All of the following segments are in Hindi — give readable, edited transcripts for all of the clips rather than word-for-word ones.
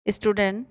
Student,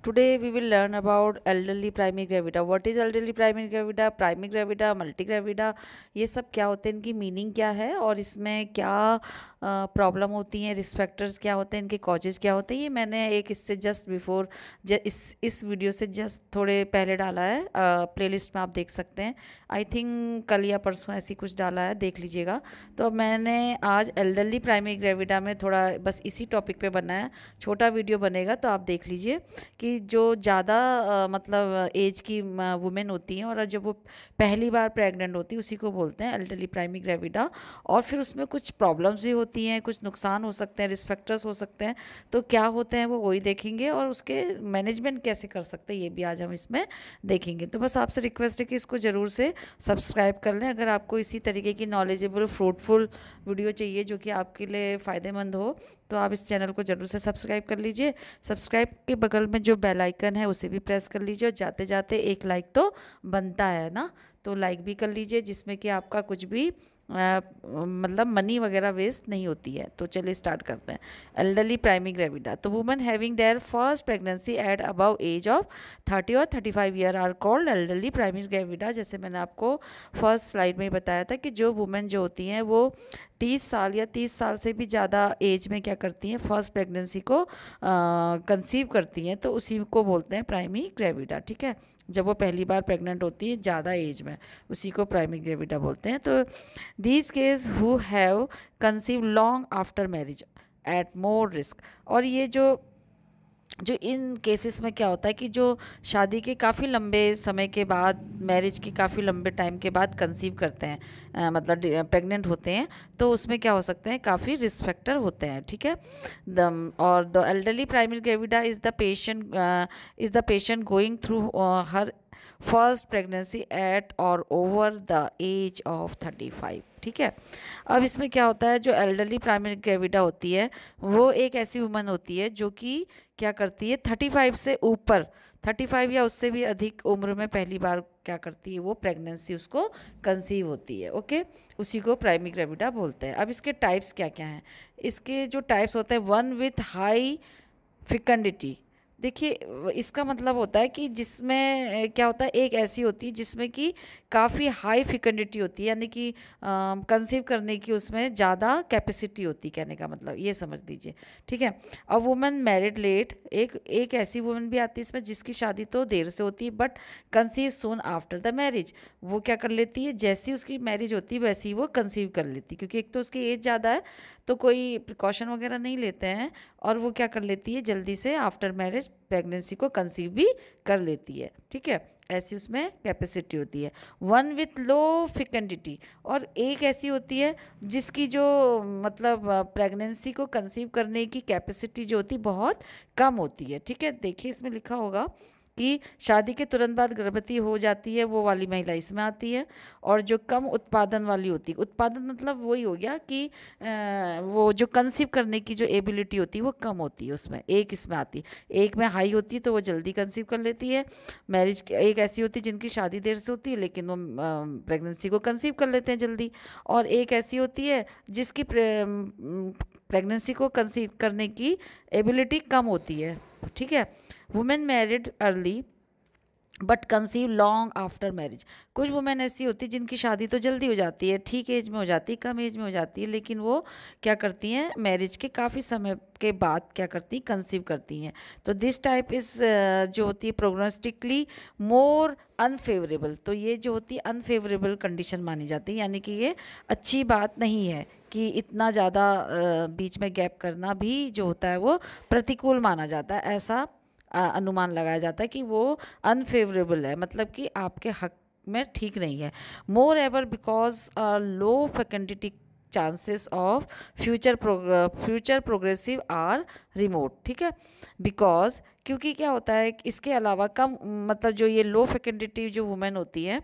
today we will learn about elderly primary gravida. What is elderly primary gravida, primary gravida, multi gravida, ये सब क्या होते हैं, इनकी मीनिंग क्या है और इसमें क्या प्रॉब्लम होती हैं, रिस्क फैक्टर्स क्या होते हैं, इनके कॉजेज क्या होते हैं, ये मैंने एक इससे जस्ट बिफोर इस वीडियो से जस्ट थोड़े पहले डाला है। प्लेलिस्ट में आप देख सकते हैं। आई थिंक कल या परसों ऐसी कुछ डाला है, देख लीजिएगा। तो मैंने आज एल्डरली प्राइमरी ग्रेविडा में थोड़ा बस इसी टॉपिक पे बनाया, छोटा वीडियो बनेगा तो आप देख लीजिए कि जो ज़्यादा मतलब एज की वुमेन होती हैं और जब वो पहली बार प्रेग्नेंट होती है उसी को बोलते हैं एल्डरली प्राइमरी ग्रेविडा। और फिर उसमें कुछ प्रॉब्लम्स भी होती हैं, कुछ नुकसान हो सकते हैं, रिस्क फैक्टर्स हो सकते हैं। तो क्या होते हैं वो वही देखेंगे और उसके मैनेजमेंट कैसे कर सकते हैं ये भी आज हम इसमें देखेंगे। तो बस आपसे रिक्वेस्ट है कि इसको ज़रूर से सब्सक्राइब कर लें अगर आपको इसी तरीके की नॉलेजेबल फ्रूटफुल वीडियो चाहिए जो कि आपके लिए फ़ायदेमंद हो। तो आप इस चैनल को ज़रूर से सब्सक्राइब कर लीजिए। सब्सक्राइब के बगल में जो बेल आइकन है उसे भी प्रेस कर लीजिए और जाते जाते एक लाइक तो बनता है ना, तो लाइक भी कर लीजिए जिसमें कि आपका कुछ भी मतलब मनी वगैरह वेस्ट नहीं होती है। तो चलिए स्टार्ट करते हैं। एल्डरली प्राइमरी ग्रेविडा, तो women having their first pregnancy at above age of 30 और 35 year are called elderly primary gravida. जैसे मैंने आपको फर्स्ट स्लाइड में ही बताया था कि जो वुमेन जो होती हैं वो 30 साल या 30 साल से भी ज़्यादा एज में क्या करती हैं, फर्स्ट प्रेगनेंसी को कंसीव करती हैं, तो उसी को बोलते हैं प्राइमरी ग्रेविडा। ठीक है, जब वो पहली बार प्रेग्नेंट होती है ज़्यादा एज में, उसी को प्राइमरी ग्रेविडा बोलते हैं। तो these case who have conceive long after marriage at more risk. और ये जो जो इन केसेस में क्या होता है कि जो शादी के काफ़ी लंबे समय के बाद, मैरिज के काफ़ी लंबे टाइम के बाद कंसीव करते हैं, मतलब प्रेग्नेंट होते हैं, तो उसमें क्या हो सकते हैं, काफ़ी रिस्क फैक्टर होते हैं। ठीक है, और the elderly primary gravida is the patient going through her first pregnancy at or over the age of 35। ठीक है, अब इसमें क्या होता है, जो एल्डरली प्राइमरी ग्रेविडा होती है वो एक ऐसी वुमन होती है जो कि क्या करती है, 35 से ऊपर, 35 या उससे भी अधिक उम्र में पहली बार क्या करती है, वो प्रेगनेंसी उसको कंसीव होती है। ओके, उसी को प्राइमरी ग्रेविडा बोलते हैं। अब इसके टाइप्स क्या क्या हैं, इसके जो टाइप्स होते हैं, वन विथ हाई फिकंडिटी। देखिए, इसका मतलब होता है कि जिसमें क्या होता है, एक ऐसी होती है जिसमें कि काफ़ी हाई फिकंडिटी होती है, यानी कि कंसीव करने की उसमें ज़्यादा कैपेसिटी होती है, कहने का मतलब ये समझ लीजिए। ठीक है, अ वुमन मैरिड लेट, एक एक ऐसी वुमन भी आती है इसमें जिसकी शादी तो देर से होती है but conceive soon after the marriage. वो क्या कर लेती है, जैसी उसकी मैरिज होती है वैसी ही वो कंसीव कर लेती है, क्योंकि एक तो उसकी एज ज़्यादा है तो कोई प्रिकॉशन वगैरह नहीं लेते हैं, और वो क्या कर लेती है, जल्दी से आफ्टर मैरिज प्रेगनेंसी को कंसीव भी कर लेती है। ठीक है, ऐसी उसमें कैपेसिटी होती है। वन विथ लो फिकेंडिटी, और एक ऐसी होती है जिसकी जो मतलब प्रेगनेंसी को कंसीव करने की कैपेसिटी जो होती है बहुत कम होती है। ठीक है, देखिए इसमें लिखा होगा कि शादी के तुरंत बाद गर्भवती हो जाती है, वो वाली महिला इसमें आती है। और जो कम उत्पादन वाली होती है, उत्पादन मतलब वही हो गया कि वो जो कंसीव करने की जो एबिलिटी होती है वो कम होती है, उसमें एक इसमें आती है। एक में हाई होती है तो वो जल्दी कंसीव कर लेती है मैरिज। एक ऐसी होती है जिनकी शादी देर से होती है लेकिन वो प्रेगनेंसी को कंसीव कर लेते हैं जल्दी। और एक ऐसी होती है जिसकी प्रेगनेंसी को कंसीव करने की एबिलिटी कम होती है। ठीक है, women married early but conceive long after marriage. कुछ वुमेन ऐसी होती है जिनकी शादी तो जल्दी हो जाती है, ठीक एज में हो जाती है, कम एज में हो जाती है, लेकिन वो क्या करती हैं, मैरिज के काफ़ी समय के बाद क्या करती हैं, कंसीव करती हैं। तो दिस टाइप इज़ जो होती है प्रोग्नोस्टिकली मोर अनफेवरेबल। तो ये जो होती है अनफेवरेबल कंडीशन मानी जाती है, यानी कि ये अच्छी बात नहीं है कि इतना ज़्यादा बीच में गैप करना भी जो होता है वो प्रतिकूल माना जाता है। ऐसा अनुमान लगाया जाता है कि वो अनफेवरेबल है, मतलब कि आपके हक में ठीक नहीं है। Moreover because low fecundity chances of future progressive are remote. ठीक है, बिकॉज क्योंकि क्या होता है, इसके अलावा कम मतलब जो ये लो फैकेंडिटी जो वुमेन होती है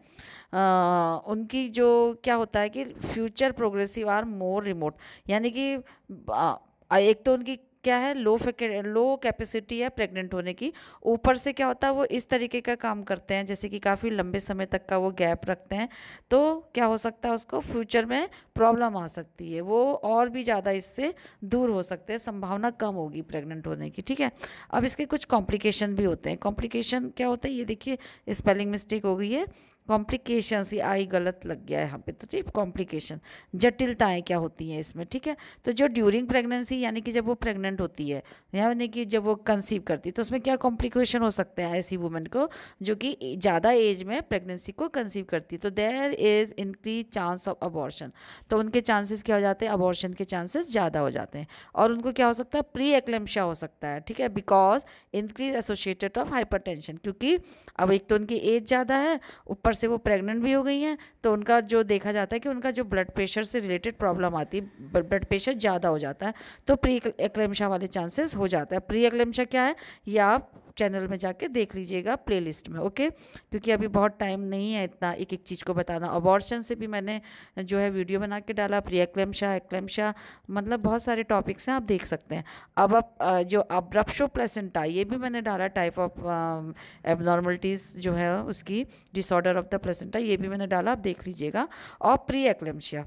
उनकी जो क्या होता है कि future progressive are more remote, यानी कि एक तो उनकी क्या है, लो कैपेसिटी है प्रेग्नेंट होने की। ऊपर से क्या होता है, वो इस तरीके का काम करते हैं जैसे कि काफ़ी लंबे समय तक का वो गैप रखते हैं, तो क्या हो सकता है, उसको फ्यूचर में प्रॉब्लम आ सकती है, वो और भी ज़्यादा इससे दूर हो सकते हैं, संभावना कम होगी प्रेग्नेंट होने की। ठीक है, अब इसके कुछ कॉम्प्लिकेशन भी होते हैं। कॉम्प्लिकेशन क्या होता है, ये देखिए स्पेलिंग मिस्टेक हो गई है, कॉम्प्लिकेशंस, ये आई गलत लग गया है यहाँ पे, तो ठीक, कॉम्प्लिकेशन, जटिलताएं क्या होती हैं इसमें। ठीक है, तो जो ड्यूरिंग प्रेगनेंसी यानी कि जब वो प्रेग्नेंट होती है, यानी कि जब वो कंसीव करती है, तो उसमें क्या कॉम्प्लिकेशन हो सकते हैं ऐसी वुमेन को जो कि ज़्यादा एज में प्रेगनेंसी को कंसीव करती है, तो there is increase chance of abortion, तो उनके चांसेस क्या हो जाते हैं, अबॉर्शन के चांसेस ज़्यादा हो जाते हैं। और उनको क्या हो सकता है, प्री एक्लेम्पशिया हो सकता है। ठीक है, because increase associated of hypertension, क्योंकि अब एक तो उनकी एज ज़्यादा है, ऊपर से वो प्रेग्नेंट भी हो गई हैं, तो उनका जो देखा जाता है कि उनका जो ब्लड प्रेशर से रिलेटेड प्रॉब्लम आती है, ब्लड प्रेशर ज़्यादा हो जाता है, तो प्री एक्लेम्पशिया वाले चांसेस हो जाता है। प्री एक्लेम्पशिया क्या है, ये आप चैनल में जाके देख लीजिएगा प्लेलिस्ट में, ओके, क्योंकि अभी बहुत टाइम नहीं है इतना एक एक चीज़ को बताना। अबॉर्शन से भी मैंने जो है वीडियो बना के डाला, प्री एक्लेम्पशिया, एक्लेम्पशिया, मतलब बहुत सारे टॉपिक्स हैं, आप देख सकते हैं। अब आप जो अब्रप्शो प्लेसेंटा, ये भी मैंने डाला, टाइप ऑफ एबनॉर्मलिटीज़ जो है उसकी, डिसऑर्डर ऑफ द प्लेसेंटा, ये भी मैंने डाला, आप देख लीजिएगा। और प्री एक्लेम्पशिया,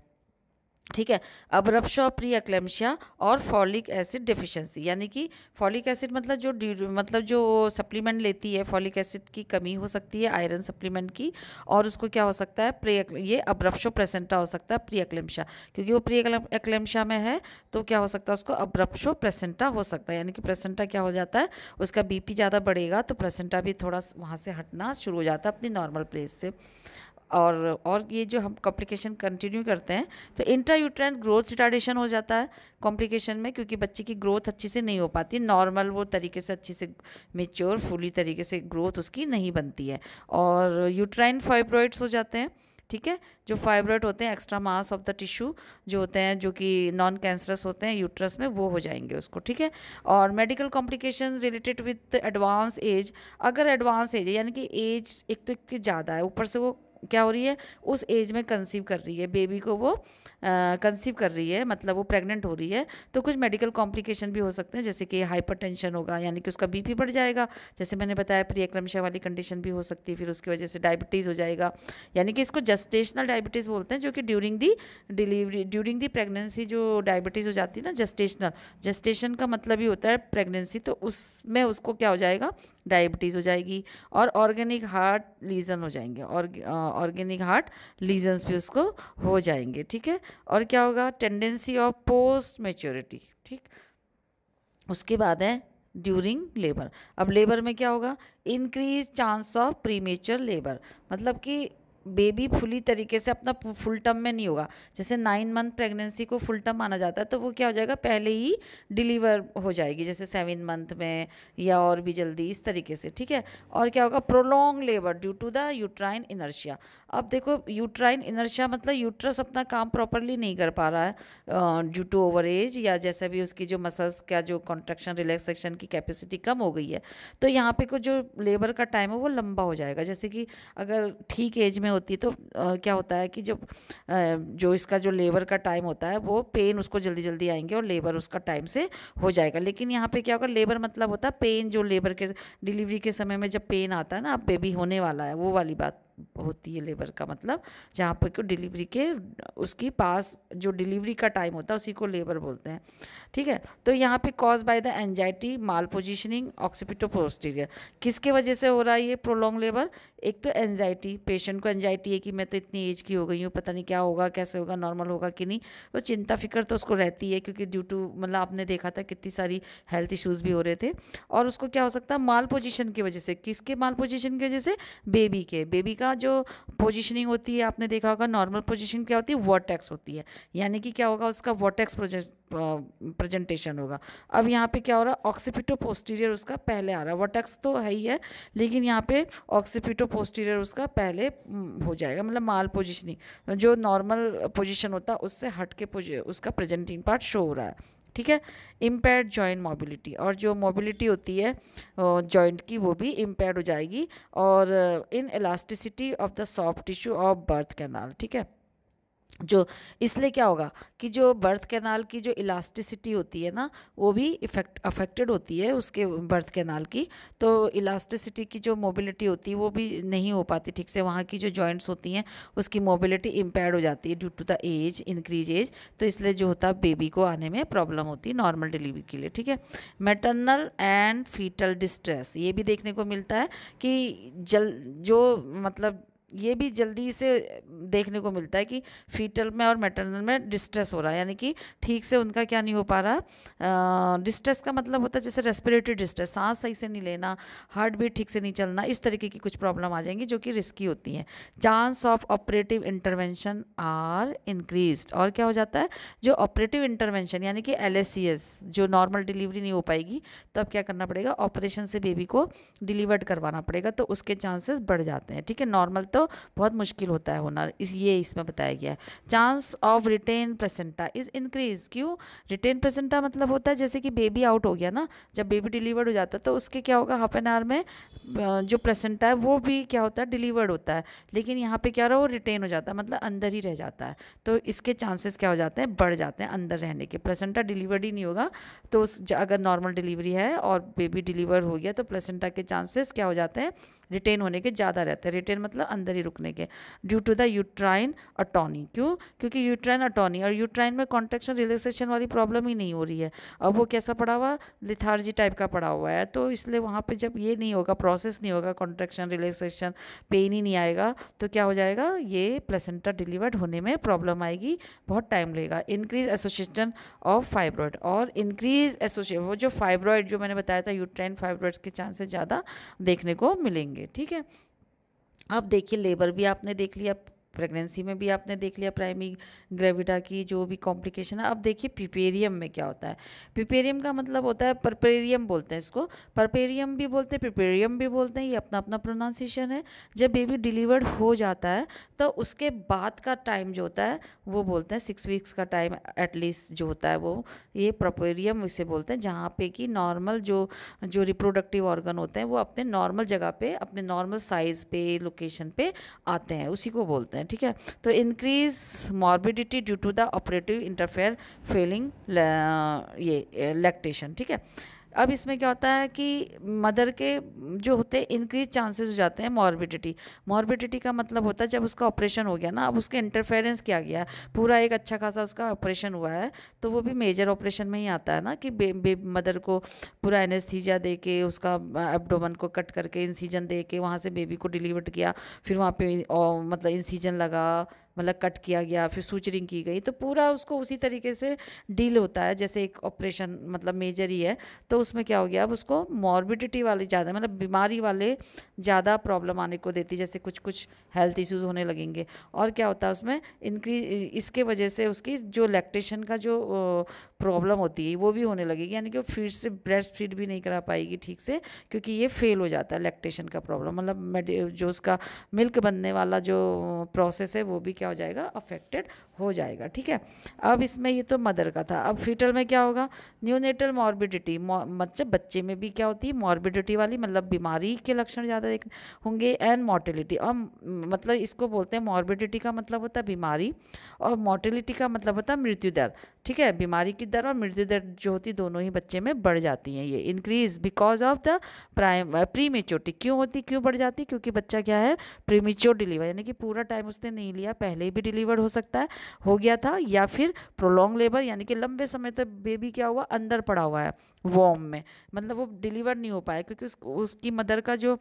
ठीक है, अब रप्शा, प्री एक्लेम्पशिया और फॉलिक एसिड डेफिशिएंसी, यानी कि फॉलिक एसिड मतलब जो सप्लीमेंट लेती है, फॉलिक एसिड की कमी हो सकती है, आयरन सप्लीमेंट की, और उसको क्या हो सकता है, ये अब्रप्शो प्लेसेंटा हो सकता है प्री एक्लेम्पशिया, क्योंकि वो प्री एक्लेम्पशिया में है, तो क्या हो सकता है, उसको अब्रप्शो प्लेसेंटा हो सकता है, यानी कि प्लेसेंटा क्या हो जाता है, उसका बीपी ज़्यादा बढ़ेगा, तो प्लेसेंटा भी थोड़ा वहाँ से हटना शुरू हो जाता है अपनी नॉर्मल प्लेस से। और ये जो हम कॉम्प्लिकेशन कंटिन्यू करते हैं, तो इंट्रायूट्राइन ग्रोथ रिटार्डेशन हो जाता है कॉम्प्लिकेशन में, क्योंकि बच्चे की ग्रोथ अच्छी से नहीं हो पाती, नॉर्मल वो तरीके से अच्छी से मेच्योर फुली तरीके से ग्रोथ उसकी नहीं बनती है। और यूट्राइन फाइब्रॉइड्स हो जाते हैं। ठीक है, जो फाइब्रॉइड होते हैं, extra mass of the tissue जो होते हैं, जो कि नॉन कैंसरस होते हैं यूट्रस में, वो हो जाएंगे उसको। ठीक है, और medical complications related with advance age, अगर एडवांस एज है यानी कि एज एक तो इतनी ज़्यादा है, ऊपर से वो क्या हो रही है, उस एज में कंसीव कर रही है, बेबी को वो कंसीव कर रही है, मतलब वो प्रेग्नेंट हो रही है, तो कुछ मेडिकल कॉम्प्लिकेशन भी हो सकते हैं, जैसे कि हाइपरटेंशन होगा, यानी कि उसका बीपी बढ़ जाएगा, जैसे मैंने बताया प्री एक्लेम्पशिया वाली कंडीशन भी हो सकती है, फिर उसकी वजह से डायबिटीज़ हो जाएगा, यानी कि इसको जस्टेशनल डायबिटीज़ बोलते हैं, जो कि during the delivery, during the pregnancy जो डायबिटीज़ हो जाती है ना, जस्टेशन का मतलब ही होता है प्रेगनेंसी, तो उसमें उसको क्या हो जाएगा, डायबिटीज़ हो जाएगी, और ऑर्गेनिक हार्ट लीजन हो जाएंगे, और ऑर्गेनिक हार्ट लीजन्स भी उसको हो जाएंगे। ठीक है, और क्या होगा, टेंडेंसी ऑफ पोस्ट मैच्योरिटी। ठीक, उसके बाद है ड्यूरिंग लेबर। अब लेबर में क्या होगा, increase chance of premature labour, मतलब कि बेबी फुली तरीके से अपना फुल टर्म में नहीं होगा, जैसे 9 मंथ प्रेगनेंसी को फुल टर्म माना जाता है, तो वो क्या हो जाएगा, पहले ही डिलीवर हो जाएगी, जैसे 7 मंथ में या और भी जल्दी, इस तरीके से। ठीक है, और क्या होगा, prolong labour due to the uterine inertia. अब देखो, यूट्राइन इनर्शिया मतलब यूट्रस अपना काम प्रॉपरली नहीं कर पा रहा है ड्यू टू ओवर एज, या जैसा भी उसकी जो मसल्स का जो कॉन्ट्रैक्शन रिलैक्सेशन की कैपेसिटी कम हो गई है, तो यहाँ पे को जो लेबर का टाइम है वो लंबा हो जाएगा। जैसे कि अगर ठीक एज में होती है तो क्या होता है कि जो इसका जो लेबर का टाइम होता है, वो पेन उसको जल्दी जल्दी आएंगे और लेबर उसका टाइम से हो जाएगा। लेकिन यहाँ पे क्या होगा, लेबर मतलब होता है पेन, जो लेबर के डिलीवरी के समय में जब पेन आता है ना, अब बेबी होने वाला है, वो वाली बात होती है लेबर का मतलब, जहाँ पे को डिलीवरी के उसकी पास जो डिलीवरी का टाइम होता है उसी को लेबर बोलते हैं। ठीक है, तो यहाँ पे cause by the anxiety, mall positioning, occipito posterior, किसके वजह से हो रहा है ये प्रोलॉन्ग लेबर, एक तो एंजाइटी, पेशेंट को एंजाइटी है कि मैं तो इतनी एज की हो गई हूँ, पता नहीं क्या होगा, कैसे होगा, नॉर्मल होगा कि नहीं, तो चिंता फिक्र तो उसको रहती है, क्योंकि ड्यू टू मतलब आपने देखा था कितनी सारी हेल्थ इश्यूज़ भी हो रहे थे। और उसको क्या हो सकता है, माल पोजिशन की वजह से, किसके माल पोजिशन की वजह से, बेबी का जो पोजिशनिंग होती है, आपने देखा होगा नॉर्मल पोजिशन क्या होती है, वर्टेक्स होती है, यानी कि क्या होगा, उसका वर्टेक्स प्रेजेंटेशन होगा। अब यहाँ पे क्या हो रहा है, ऑक्सीपिटो पोस्टीरियर उसका पहले आ रहा है, वर्टेक्स तो है ही है, लेकिन यहाँ पे ऑक्सीपिटो पोस्टीरियर उसका पहले हो जाएगा, मतलब माल पोजिशनिंग, जो नॉर्मल पोजिशन होता है उससे हट के उसका प्रेजेंटिंग पार्ट शो हो रहा है। ठीक है, इम्पेयर्ड जॉइंट मोबिलिटी, और जो मोबिलिटी होती है जॉइंट की, वो भी इम्पेयर्ड हो जाएगी, और inelasticity of the soft tissue of birth canal. ठीक है, जो इसलिए क्या होगा कि जो बर्थ कैनाल की जो इलास्टिसिटी होती है ना, वो भी अफेक्टेड होती है उसके बर्थ कैनाल की। तो इलास्टिसिटी की जो मोबिलिटी होती है वो भी नहीं हो पाती ठीक से, वहाँ की जो जॉइंट्स होती हैं उसकी मोबिलिटी इम्पेयर्ड हो जाती है due to the age, increase age. तो इसलिए जो होता है बेबी को आने में प्रॉब्लम होती है नॉर्मल डिलीवरी के लिए, ठीक है। मैटरनल एंड फीटल डिस्ट्रेस, ये भी देखने को मिलता है कि जो मतलब ये भी जल्दी से देखने को मिलता है कि फीटल में और मैटरनल में डिस्ट्रेस हो रहा है, यानी कि ठीक से उनका क्या नहीं हो पा रहा। डिस्ट्रेस का मतलब होता है जैसे रेस्पिरेटरी डिस्ट्रेस, सांस सही से नहीं लेना, हार्ट बीट ठीक से नहीं चलना, इस तरीके की कुछ प्रॉब्लम आ जाएंगी जो कि रिस्की होती हैं। Chance of operative intervention are increased, और क्या हो जाता है, जो ऑपरेटिव इंटरवेंशन यानी कि LSCS, जो नॉर्मल डिलीवरी नहीं हो पाएगी तो अब क्या करना पड़ेगा, ऑपरेशन से बेबी को डिलीवर्ड करवाना पड़ेगा, तो उसके चांसेस बढ़ जाते हैं, ठीक है। नॉर्मल तो बहुत मुश्किल होता है होना, ये इसमें बताया गया है। Chance of retain placenta is increase, क्यों, रिटेन प्लेसेंटा मतलब होता है जैसे कि बेबी आउट हो गया ना, जब बेबी डिलीवर्ड हो जाता है तो उसके क्या होगा, हाफ एन आवर में जो प्लेसेंटा है वो भी क्या होता है, डिलीवर्ड होता है, लेकिन यहाँ पे क्या रहा, वो रिटेन हो जाता है, मतलब अंदर ही रह जाता है। तो इसके चांसेस क्या हो जाते हैं, बढ़ जाते हैं अंदर रहने के। प्लेसेंटा डिलीवर्ड ही नहीं होगा, तो अगर नॉर्मल डिलीवरी है और बेबी डिलीवर हो गया तो प्लेसेंटा के चांसेस क्या हो जाते हैं, रिटेन होने के ज़्यादा रहते हैं। रिटेन मतलब अंदर ही रुकने के, due to the uterine atony, क्यों, क्योंकि यूट्राइन अटोनी और यूट्राइन में कॉन्ट्रेक्शन रिलैक्सेशन वाली प्रॉब्लम ही नहीं हो रही है। अब वो कैसा पड़ा हुआ, लिथार्जी टाइप का पड़ा हुआ है, तो इसलिए वहाँ पे जब ये नहीं होगा, प्रोसेस नहीं होगा, कॉन्ट्रेक्शन रिलैक्सेशन, पेन ही नहीं आएगा, तो क्या हो जाएगा, ये प्लेसेंटा डिलीवर्ड होने में प्रॉब्लम आएगी, बहुत टाइम लगेगा। इंक्रीज एसोसिएशन ऑफ फाइब्रॉइड, और इंक्रीज एसोसिएट, वो जो फाइब्रॉइड जो मैंने बताया था, यूट्राइन फाइब्रॉइड्स के चांसेस ज़्यादा देखने को मिलेंगे, ठीक है। अब देखिए लेबर भी आपने देख लिया, प्रेगनेंसी में भी आपने देख लिया प्राइमरी ग्रेविडा की जो भी कॉम्प्लिकेशन है। अब देखिए पिपेरियम में क्या होता है। पिपेरियम का मतलब होता है, परपेरियम बोलते हैं इसको, परपेरियम भी बोलते हैं, पिपेरियम भी बोलते हैं, ये अपना अपना प्रोनाउंसिएशन है। जब बेबी डिलीवर्ड हो जाता है तो उसके बाद का टाइम जो होता है वो बोलते हैं 6 वीक्स का टाइम एटलीस्ट जो होता है वो, ये प्रोपेरियम इसे बोलते हैं, जहाँ पे कि नॉर्मल जो जो रिप्रोडक्टिव ऑर्गन होते हैं वो अपने नॉर्मल जगह पे, अपने नॉर्मल साइज़ पे, लोकेशन पे आते हैं, उसी को बोलते हैं, ठीक है। तो increase morbidity due to the operative interfere failing ये लैक्टेशन, ठीक है। अब इसमें क्या होता है कि मदर के जो होते हैं इंक्रीज चांसेस हो जाते हैं मॉर्बिडिटी। मॉर्बिडिटी का मतलब होता है जब उसका ऑपरेशन हो गया ना, अब उसके इंटरफेरेंस किया गया है, पूरा एक अच्छा खासा उसका ऑपरेशन हुआ है, तो वो भी मेजर ऑपरेशन में ही आता है ना, कि मदर को पूरा एनेस्थीसिया दे के, उसका एब्डोमेन को कट करके इंसीजन दे के वहाँ से बेबी को डिलीवर किया, फिर वहाँ पे मतलब इंसीजन लगा, मतलब कट किया गया, फिर सूचरिंग की गई, तो पूरा उसको उसी तरीके से डील होता है जैसे एक ऑपरेशन मतलब मेजर ही है। तो उसमें क्या हो गया, अब उसको मॉर्बिडिटी वाली ज़्यादा, मतलब बीमारी वाले ज़्यादा प्रॉब्लम आने को देती, जैसे कुछ कुछ हेल्थ इश्यूज होने लगेंगे। और क्या होता है उसमें इंक्रीज, इसके वजह से उसकी जो लैक्टेशन का जो प्रॉब्लम होती है वो भी होने लगेगी, यानी कि वो फीड से ब्रेस्ट फीड भी नहीं करा पाएगी ठीक से, क्योंकि ये फेल हो जाता है लैक्टेशन का प्रॉब्लम, मतलब जो उसका मिल्क बनने वाला जो प्रोसेस है वो भी क्या हो जाएगा, अफेक्टेड हो जाएगा, ठीक है। अब इसमें ये तो मदर का था, अब फीटल में क्या होगा, न्यूनेटल मॉर्बिडिटी, मतलब बच्चे में भी क्या होती है, मॉर्बिडिटी वाली, मतलब बीमारी के लक्षण ज़्यादा होंगे, एंड मोर्टेलिटी, और मतलब इसको बोलते हैं, मॉर्बिडिटी का मतलब होता है बीमारी, और मोर्टेलिटी का मतलब होता है मृत्यु दर, ठीक है। बीमारी की दर और मृत्यु दर जो होती है दोनों ही बच्चे में बढ़ जाती हैं। ये increase because of the prematurity, क्यों होती, क्यों बढ़ जाती, क्योंकि बच्चा क्या है, प्रीमेच्योर डिलीवर, यानी कि पूरा टाइम उसने नहीं लिया, पहले ही भी डिलीवर हो सकता है, हो गया था, या फिर प्रोलॉन्ग लेबर, यानी कि लंबे समय तक बेबी क्या हुआ, अंदर पड़ा हुआ है वॉर्म में, मतलब वो डिलीवर नहीं हो पाया, क्योंकि उसकी मदर का जो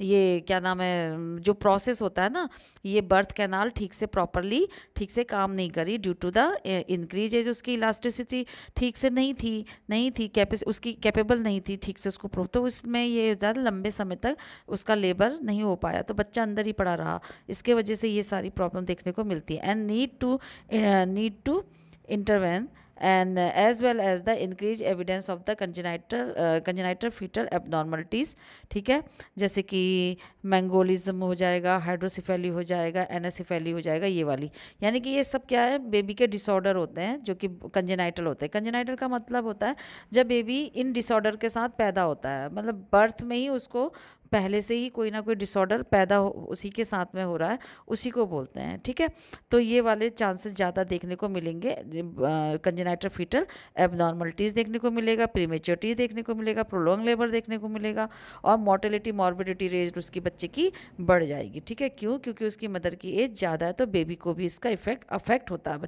ये क्या नाम है, जो प्रोसेस होता है ना, ये बर्थ कैनाल ठीक से प्रॉपरली ठीक से काम नहीं करी, due to the increase age, उसकी इलास्टिसिटी ठीक से नहीं थी उसकी कैपेबल नहीं थी ठीक से उसको तो उसमें ये ज़्यादा लंबे समय तक उसका लेबर नहीं हो पाया, तो बच्चा अंदर ही पड़ा रहा, इसके वजह से ये सारी प्रॉब्लम देखने को मिलती है। And need to intervene and as well as the increased evidence of the congenital fetal abnormalities, ठीक है, जैसे कि मैंगोलिज्म हो जाएगा, हाइड्रोसिफेली हो जाएगा, एनासिफेली हो जाएगा, ये वाली, यानी कि ये सब क्या है, बेबी के डिसऑर्डर होते हैं जो कि कंजेनाइटल होते हैं। कंजेनाइटल का मतलब होता है जब बेबी इन डिसऑर्डर के साथ पैदा होता है, मतलब बर्थ में ही उसको पहले से ही कोई ना कोई डिसऑर्डर पैदा हो, उसी के साथ में हो रहा है, उसी को बोलते हैं। ठीक है, तो ये वाले चांसेस ज़्यादा देखने को मिलेंगे। कंजेनाइटल फीटल एबनॉर्मलिटीज़ देखने को मिलेगा, प्रीमेच्योरिटी देखने को मिलेगा, प्रोलॉन्ग लेबर देखने को मिलेगा, और मोर्टेलिटी मॉर्बिडिटी रेट उसकी बच्चे की बढ़ जाएगी। ठीक है, क्यों? क्योंकि उसकी मदर की एज ज़्यादा है, तो बेबी को भी इसका अफेक्ट होता है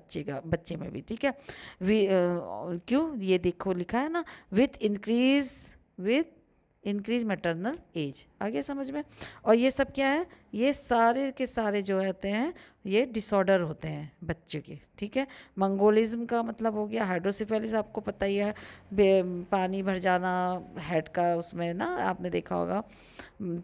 बच्चे में भी। ठीक है, क्यों? ये देखो लिखा है ना, विथ इंक्रीज मैटरनल एज। आगे समझ में? और ये सब क्या है? ये सारे के सारे जो होते हैं ये डिसऑर्डर होते हैं बच्चे के। ठीक है, मंगोलिज्म का मतलब हो गया हाइड्रोसिफेलिस, आपको पता ही है, पानी भर जाना हेड का, उसमें ना आपने देखा होगा।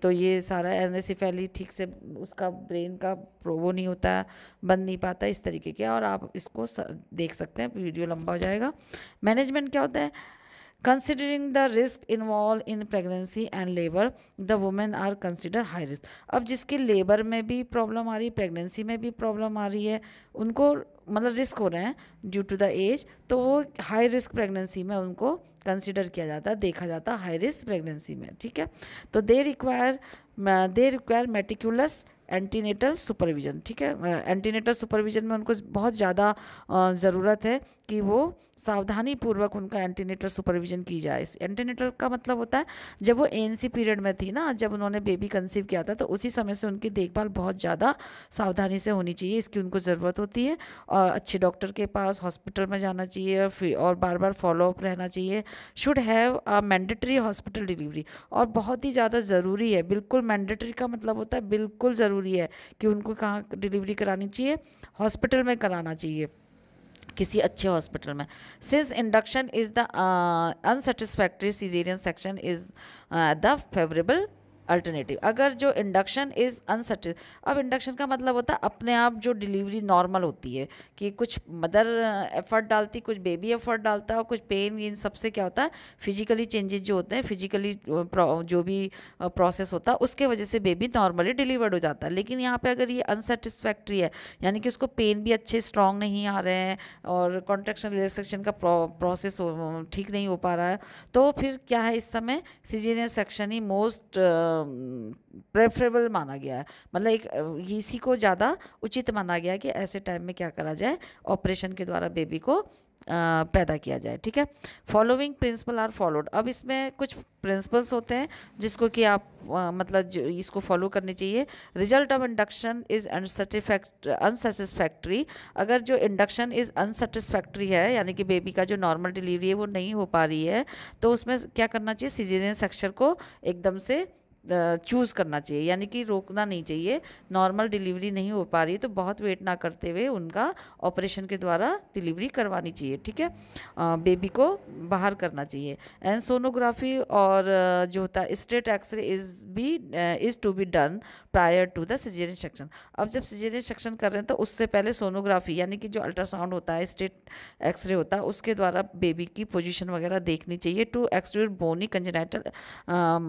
तो ये सारा एनेसिफेली ठीक से उसका ब्रेन का वो नहीं होता है, बन नहीं पाता, इस तरीके के। और आप इसको देख सकते हैं, वीडियो लंबा हो जाएगा। मैनेजमेंट क्या होता है? Considering the risk involved in pregnancy and labor, the women are considered high risk। अब जिसके लेबर में भी प्रॉब्लम आ रही है, प्रेगनेंसी में भी प्रॉब्लम आ रही है, उनको मतलब रिस्क हो रहे हैं ड्यू टू द एज, तो वो हाई रिस्क प्रेगनेंसी में उनको कंसिडर किया जाता है, देखा जाता है हाई रिस्क प्रेगनेंसी में। ठीक है, तो they require meticulous antenatal supervision. ठीक है, एंटीनेटल सुपरविजन में उनको बहुत ज़्यादा ज़रूरत है कि वो सावधानी पूर्वक उनका एंटीनेटल सुपरविजन की जाए। इस एंटीनेटल का मतलब होता है जब वो एएनसी पीरियड में थी ना, जब उन्होंने बेबी कंसीव किया था, तो उसी समय से उनकी देखभाल बहुत ज़्यादा सावधानी से होनी चाहिए, इसकी उनको ज़रूरत होती है। और अच्छे डॉक्टर के पास हॉस्पिटल में जाना चाहिए, और बार बार फॉलोअप रहना चाहिए। Should have a mandatory hospital delivery, और बहुत ही ज़्यादा ज़रूरी है, बिल्कुल मैंडेटरी का मतलब होता है बिल्कुल ज़रूरी है कि उनको कहाँ डिलीवरी करानी चाहिए? हॉस्पिटल में कराना चाहिए, किसी अच्छे हॉस्पिटल में। Since induction is the unsatisfactory, caesarean section is the favourable alternative. अगर जो इंडक्शन इज़ अनसर्टेन, अब इंडक्शन का मतलब होता है अपने आप जो डिलीवरी नॉर्मल होती है, कि कुछ मदर एफर्ट डालती, कुछ बेबी एफर्ट डालता है, और कुछ पेन, इन सबसे क्या होता है फिजिकली चेंजेस जो होते हैं, फिजिकली जो भी प्रोसेस होता है, उसके वजह से बेबी नॉर्मली डिलीवर्ड हो जाता है। लेकिन यहाँ पे अगर ये अनसेटिस्फैक्ट्री है, यानी कि उसको पेन भी अच्छे स्ट्रॉन्ग नहीं आ रहे हैं, और कॉन्ट्रैक्शन रिलैक्सेशन का प्रोसेस ठीक नहीं हो पा रहा है, तो फिर क्या है, इस समय सिजेरियन सेक्शन ही मोस्ट प्रेफरेबल माना गया है। मतलब एक इसी को ज़्यादा उचित माना गया है कि ऐसे टाइम में क्या करा जाए, ऑपरेशन के द्वारा बेबी को पैदा किया जाए। ठीक है, फॉलोइंग प्रिंसिपल आर फॉलोड। अब इसमें कुछ प्रिंसिपल्स होते हैं जिसको कि आप मतलब जो इसको फॉलो करनी चाहिए। Result of induction is unsatisfactory. अगर जो इंडक्शन इज़ अनसेटिस्फैक्ट्री है, यानी कि बेबी का जो नॉर्मल डिलीवरी है वो नहीं हो पा रही है, तो उसमें क्या करना चाहिए? सिजेरियन सेक्शन को एकदम से चूज़ करना चाहिए, यानी कि रोकना नहीं चाहिए। नॉर्मल डिलीवरी नहीं हो पा रही तो बहुत वेट ना करते हुए उनका ऑपरेशन के द्वारा डिलीवरी करवानी चाहिए। ठीक है, बेबी को बाहर करना चाहिए। एंड सोनोग्राफी और जो होता है state X-ray is to be done prior to the caesarean section. अब जब सिजेरियन सेक्शन कर रहे हैं तो उससे पहले सोनोग्राफी, यानी कि जो अल्ट्रासाउंड होता है, स्टेट एक्सरे होता है, उसके द्वारा बेबी की पोजीशन वगैरह देखनी चाहिए, to exclude bony congenital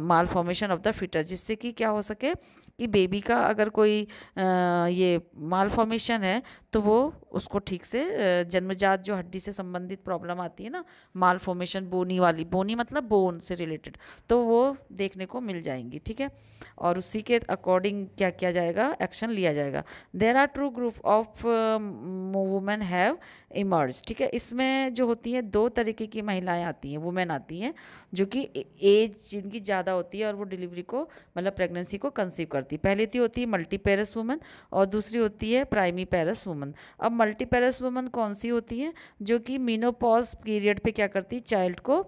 malformation of the foetus, जिससे कि क्या हो सके कि बेबी का अगर कोई ये मालफॉर्मेशन है तो वो उसको ठीक से जन्मजात जो हड्डी से संबंधित प्रॉब्लम आती है ना, मालफॉर्मेशन बोनी वाली, बोनी मतलब बोन से रिलेटेड, तो वो देखने को मिल जाएंगी। ठीक है, और उसी के अकॉर्डिंग क्या किया जाएगा, एक्शन लिया जाएगा। There are two group of women have emerge. ठीक है, इसमें जो होती हैं दो तरीके की महिलाएं आती हैं, वुमेन आती हैं, जो कि एज जिनकी ज़्यादा होती है और वो डिलीवरी को मतलब प्रेगनेंसी को कंसीव करती है। पहली तो होती है मल्टीपेरस वुमन, और दूसरी होती है प्राइमी पेरस वुमन। अब मल्टीपेरस वुमन कौन सी होती है? जो कि मीनोपॉज पीरियड पे क्या करती है, चाइल्ड को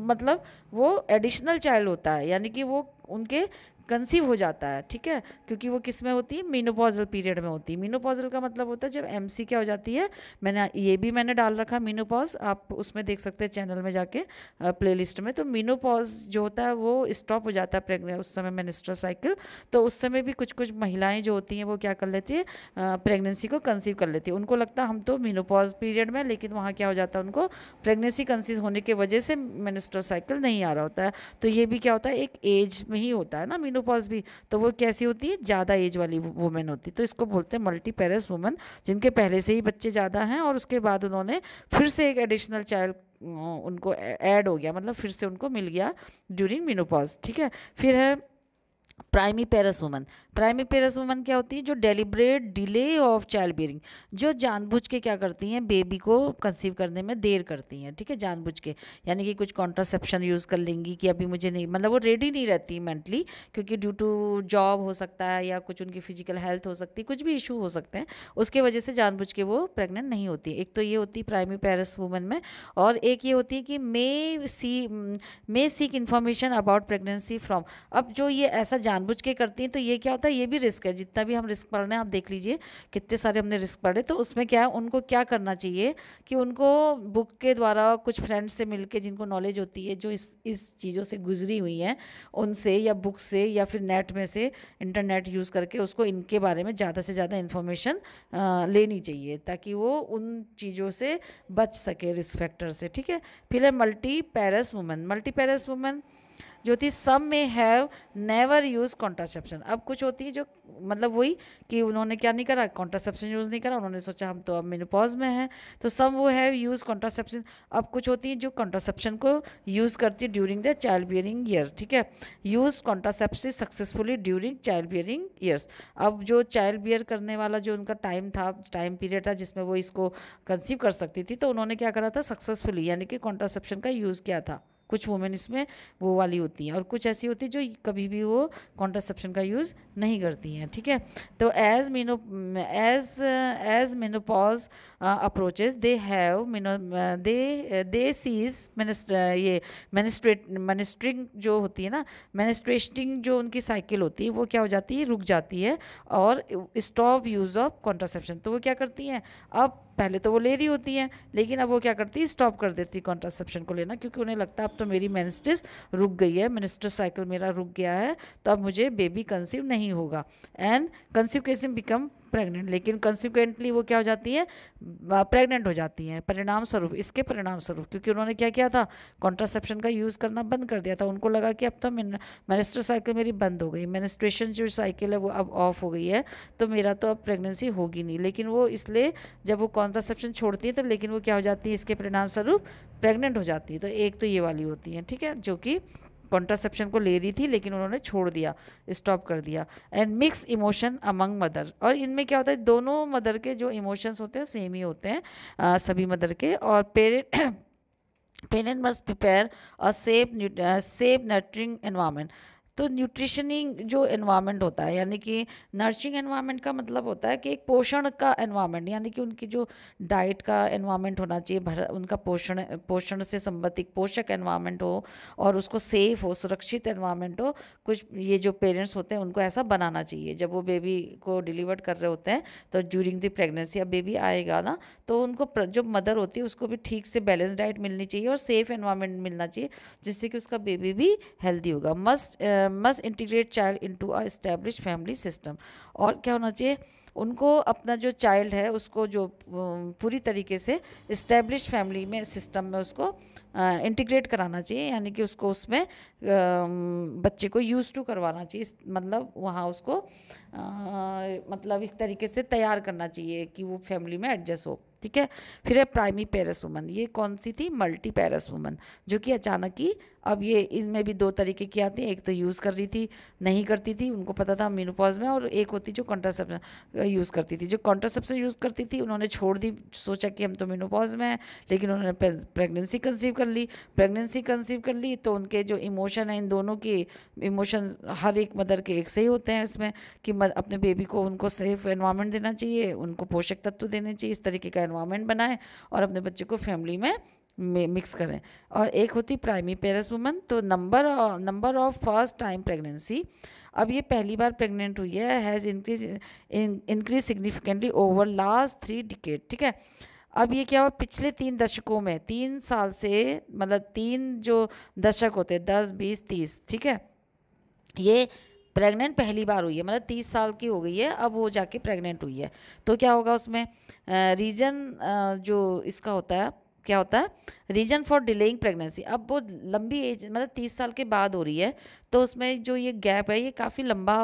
मतलब वो एडिशनल चाइल्ड होता है, यानी कि वो उनके कंसीव हो जाता है। ठीक है, क्योंकि वो किस में होती है, मीनोपॉजल पीरियड में होती है। मीनोपॉजल का मतलब होता है जब एमसी क्या हो जाती है, मैंने डाल रखा मीनोपॉज, आप उसमें देख सकते हैं चैनल में जाके प्लेलिस्ट में। तो मीनोपॉज जो होता है वो स्टॉप हो जाता है प्रेगनेंट उस समय मेंस्ट्रुअल साइकिल, तो उस समय भी कुछ कुछ महिलाएं जो होती हैं वो क्या कर लेती है, प्रेगनेंसी को कंसीव कर लेती है। उनको लगता है हम तो मीनोपॉज पीरियड में, लेकिन वहाँ क्या हो जाता है, उनको प्रेगनेंसी कंसीव होने की वजह से मेंस्ट्रुअल साइकिल नहीं आ रहा होता है। तो ये भी क्या होता है, एक एज में ही होता है ना मीनोपॉज भी, तो वो कैसी होती है, ज़्यादा एज वाली वुमेन होती है। तो इसको बोलते हैं मल्टीपेरस वुमेन, जिनके पहले से ही बच्चे ज़्यादा हैं और उसके बाद उन्होंने फिर से एक एडिशनल चाइल्ड उनको ऐड हो गया, मतलब फिर से उनको मिल गया ड्यूरिंग मेनोपॉज, ठीक है। फिर है प्राइमी पेरस वुमन। प्राइमी पेरस वुमन क्या होती है? जो deliberate delay of child bearing, जो जानबूझ के क्या करती हैं, बेबी को कंसीव करने में देर करती हैं, ठीक है, जानबूझ के, यानी कि कुछ कॉन्ट्रासेप्शन यूज़ कर लेंगी कि अभी मुझे नहीं, मतलब वो रेडी नहीं रहती मेंटली, क्योंकि ड्यू टू जॉब हो सकता है या कुछ उनकी फिजिकल हेल्थ हो सकती है, कुछ भी इशू हो सकते हैं, उसके वजह से जानबूझ के वो प्रेग्नेंट नहीं होती। एक तो ये होती है प्राइमी पेरस वुमन में, और एक ये होती है कि may seek information about pregnancy from. अब जो ये ऐसा जानबूझ के करती हैं तो ये क्या होता है, ये भी रिस्क है। जितना भी हम रिस्क पढ़ रहे हैं, आप देख लीजिए कितने सारे हमने रिस्क पढ़े, तो उसमें क्या है, उनको क्या करना चाहिए कि उनको बुक के द्वारा कुछ फ्रेंड्स से मिलके, जिनको नॉलेज होती है, जो इस चीज़ों से गुजरी हुई हैं, उनसे या बुक से या फिर नेट में से, इंटरनेट यूज़ करके उसको इनके बारे में ज़्यादा से ज़्यादा इन्फॉर्मेशन लेनी चाहिए, ताकि वो उन चीज़ों से बच सके, रिस्क फैक्टर से, ठीक है। फिर है मल्टी पैरस वुमन। मल्टी पैरस वुमन जो थी, सम में हैव नेवर यूज कॉन्ट्रासेप्शन। अब कुछ होती है जो, मतलब वही कि उन्होंने क्या नहीं करा, कॉन्ट्रासेप्शन यूज़ नहीं करा, उन्होंने सोचा हम तो अब मेनोपॉज में हैं, तो सम वो हैव यूज कॉन्ट्रासेप्शन। अब कुछ होती है जो कॉन्ट्रासेप्शन को यूज़ करती है during the child bearing year, ठीक है, use contraceptive successfully during child bearing years. अब जो चाइल्ड बियर करने वाला जो उनका टाइम पीरियड था जिसमें वो इसको कंसीव कर सकती थी, तो उन्होंने क्या करा था, सक्सेसफुली, यानी कि कॉन्ट्रासेप्शन का यूज़ किया था। कुछ वुमेन इसमें वो वाली होती हैं, और कुछ ऐसी होती है जो कभी भी वो कॉन्ट्रासेप्शन का यूज़ नहीं करती हैं, ठीक है। तो as menopause approaches, they have they cease ये मेनिस्ट्रिंग जो होती है ना, मेनिस्ट्रेटिंग जो उनकी साइकिल होती है, वो क्या हो जाती है, रुक जाती है, और स्टॉप यूज़ ऑफ कॉन्ट्रासेप्शन। तो वो क्या करती हैं, अब पहले तो वो ले रही होती हैं, लेकिन अब वो क्या करती है, स्टॉप कर देती है कॉन्ट्रासेप्शन को लेना, क्योंकि उन्हें लगता है अब तो मेरी मेनिस्ट्रस रुक गई है, मेनिस्ट्रल साइकिल मेरा रुक गया है, तो अब मुझे बेबी कंसीव नहीं होगा, एंड कंसिक्वेंस बिकम प्रेग्नेंट। लेकिन कंसिक्वेंटली वो क्या हो जाती है, प्रेग्नेंट हो जाती हैं, परिणाम स्वरूप, इसके परिणाम स्वरूप, क्योंकि उन्होंने क्या किया था, कॉन्ट्रासेप्शन का यूज़ करना बंद कर दिया था। उनको लगा कि अब तो मेनिस्ट्रल साइकिल मेरी बंद हो गई, मेनिस्ट्रेशन जो साइकिल है वो अब ऑफ हो गई है, तो मेरा तो अब प्रेगनेंसी होगी नहीं। लेकिन वो इसलिए जब वो कॉन्ट्रासेप्शन छोड़ती है, तो लेकिन वो क्या हो जाती है, इसके परिणाम स्वरूप प्रेग्नेंट हो जाती है। तो एक तो ये वाली होती है, ठीक है, जो कि कॉन्ट्रासेप्शन को ले रही थी लेकिन उन्होंने छोड़ दिया, स्टॉप कर दिया। And mix emotion among mother, और इनमें क्या होता है, दोनों मदर के जो इमोशंस होते हैं सेम ही होते हैं, सभी मदर के। और parent parent must prepare a safe nurturing environment. तो न्यूट्रिशनिंग जो एनवायरनमेंट होता है, यानी कि नर्चिंग एनवायरनमेंट का मतलब होता है कि एक पोषण का एनवायरनमेंट, यानी कि उनकी जो डाइट का एनवायरनमेंट होना चाहिए, उनका पोषण से संबंधित पोषक एनवायरनमेंट हो, और उसको सेफ हो, सुरक्षित एनवायरनमेंट हो। कुछ ये जो पेरेंट्स होते हैं उनको ऐसा बनाना चाहिए, जब वो बेबी को डिलीवर कर रहे होते हैं, तो ड्यूरिंग द प्रेगनेंसी अब बेबी आएगा ना, तो उनको जो मदर होती है उसको भी ठीक से बैलेंस डाइट मिलनी चाहिए और सेफ एनवायरनमेंट मिलना चाहिए, जिससे कि उसका बेबी भी हेल्दी होगा। Must integrate child into a establish family system. और क्या होना चाहिए, उनको अपना जो चाइल्ड है उसको जो पूरी तरीके से इस्टेब्लिश फैमिली में सिस्टम में उसको इंटीग्रेट कराना चाहिए, यानी कि उसको उसमें बच्चे को यूज़ टू करवाना चाहिए, मतलब वहाँ उसको मतलब इस तरीके से तैयार करना चाहिए कि वो फैमिली में एडजस्ट हो, ठीक है। फिर है प्राइमी पेरस वुमन, ये कौन सी थी, मल्टी पेरस वुमन, जो कि अचानक ही, अब ये इसमें भी दो तरीके की आती हैं, एक तो यूज़ कर रही थी, नहीं करती थी, उनको पता था मेनोपॉज में, और एक होती जो कॉन्ट्रासेप्शन यूज़ करती थी। जो कॉन्ट्रासेप्शन यूज़ करती थी उन्होंने छोड़ दी, सोचा कि हम तो मेनोपॉज में हैं, लेकिन उन्होंने प्रेगनेंसी कंसीव कर ली, तो उनके जो इमोशन हैं, इन दोनों के इमोशंस हर एक मदर के एक से ही होते हैं इसमें, कि अपने बेबी को उनको सेफ एनवायरनमेंट देना चाहिए, उनको पोषक तत्व देने चाहिए, इस तरीके का एनवायरनमेंट बनाएं, और अपने बच्चे को फैमिली में मिक्स करें। और एक होती प्राइमी पेरस वुमन, तो number of first time pregnancy, अब ये पहली बार प्रेग्नेंट हुई है, has increase significantly over last 3 decade, ठीक है। अब ये क्या हुआ, पिछले 3 दशकों में, 3 साल से, मतलब 3 जो दशक होते हैं, 10, 20, 30, ठीक है, ये प्रेग्नेंट पहली बार हुई है, मतलब 30 साल की हो गई है, अब वो जाके प्रेग्नेंट हुई है। तो क्या होगा उसमें, रीज़न जो इसका होता है, क्या होता है, रीजन फॉर डिलेइंग प्रेगनेंसी। अब वो लंबी एज, मतलब 30 साल के बाद हो रही है, तो उसमें जो ये गैप है, ये काफ़ी लंबा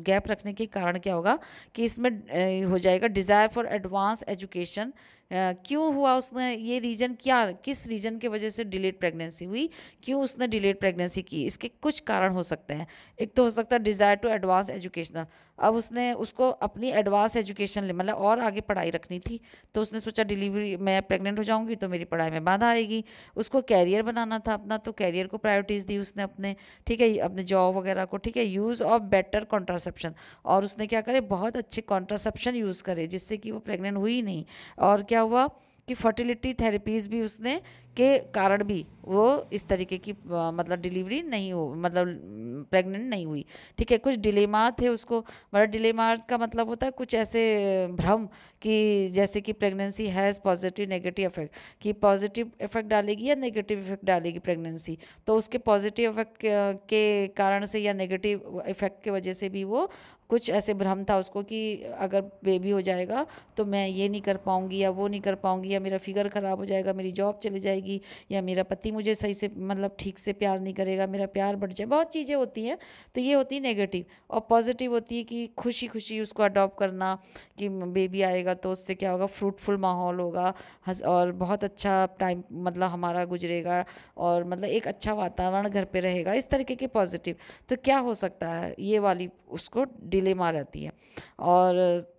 गैप रखने के कारण क्या होगा कि इसमें हो जाएगा डिज़ायर फॉर एडवांस एजुकेशन, क्यों हुआ, उसने ये रीजन क्या, किस रीजन की वजह से डिलेड प्रेगनेंसी हुई, क्यों उसने डिलेड प्रेगनेंसी की, इसके कुछ कारण हो सकते हैं। एक तो हो सकता है डिज़ायर टू एडवांस एजुकेशनल, अब उसने उसको अपनी एडवांस एजुकेशन मतलब और आगे पढ़ाई रखनी थी, तो उसने सोचा डिलीवरी मैं प्रेग्नेंट हो जाऊंगी तो मेरी पढ़ाई में बाधा आएगी। उसको कैरियर बनाना था अपना, तो कैरियर को प्रायोरिटीज़ दी उसने अपने, ठीक है, अपने जॉब वगैरह को, ठीक है। यूज़ ऑफ बेटर कॉन्ट्रासेप्शन, और उसने क्या करे, बहुत अच्छे कॉन्ट्रासेप्शन यूज़ करे जिससे कि वो प्रेग्नेंट हुई नहीं। और क्या हुआ कि फर्टिलिटी थेरेपीज़ भी उसने के कारण भी वो इस तरीके की मतलब डिलीवरी नहीं हो, मतलब प्रेग्नेंट नहीं हुई, ठीक है। कुछ डिलेमा थे उसको, मतलब डिलेमा का मतलब होता है कुछ ऐसे भ्रम कि जैसे कि pregnancy has positive negative effect, कि पॉजिटिव इफेक्ट डालेगी या नेगेटिव इफेक्ट डालेगी प्रेगनेंसी, तो उसके पॉजिटिव इफेक्ट के कारण से या नेगेटिव इफेक्ट की वजह से भी वो कुछ ऐसे भ्रम था उसको कि अगर बेबी हो जाएगा तो मैं ये नहीं कर पाऊंगी या वो नहीं कर पाऊंगी, या मेरा फिगर ख़राब हो जाएगा, मेरी जॉब चली जाएगी, या मेरा पति मुझे सही से मतलब ठीक से प्यार नहीं करेगा, मेरा प्यार बढ़ जाए, बहुत चीज़ें होती हैं। तो ये होती है नेगेटिव। और पॉजिटिव होती है कि खुशी खुशी उसको अडॉप्ट करना, कि बेबी आएगा तो उससे क्या होगा, फ्रूटफुल माहौल होगा, और बहुत अच्छा टाइम मतलब हमारा गुजरेगा, और मतलब एक अच्छा वातावरण घर पे रहेगा, इस तरीके के पॉजिटिव। तो क्या हो सकता है, ये वाली उसको डिलेमा रहती है और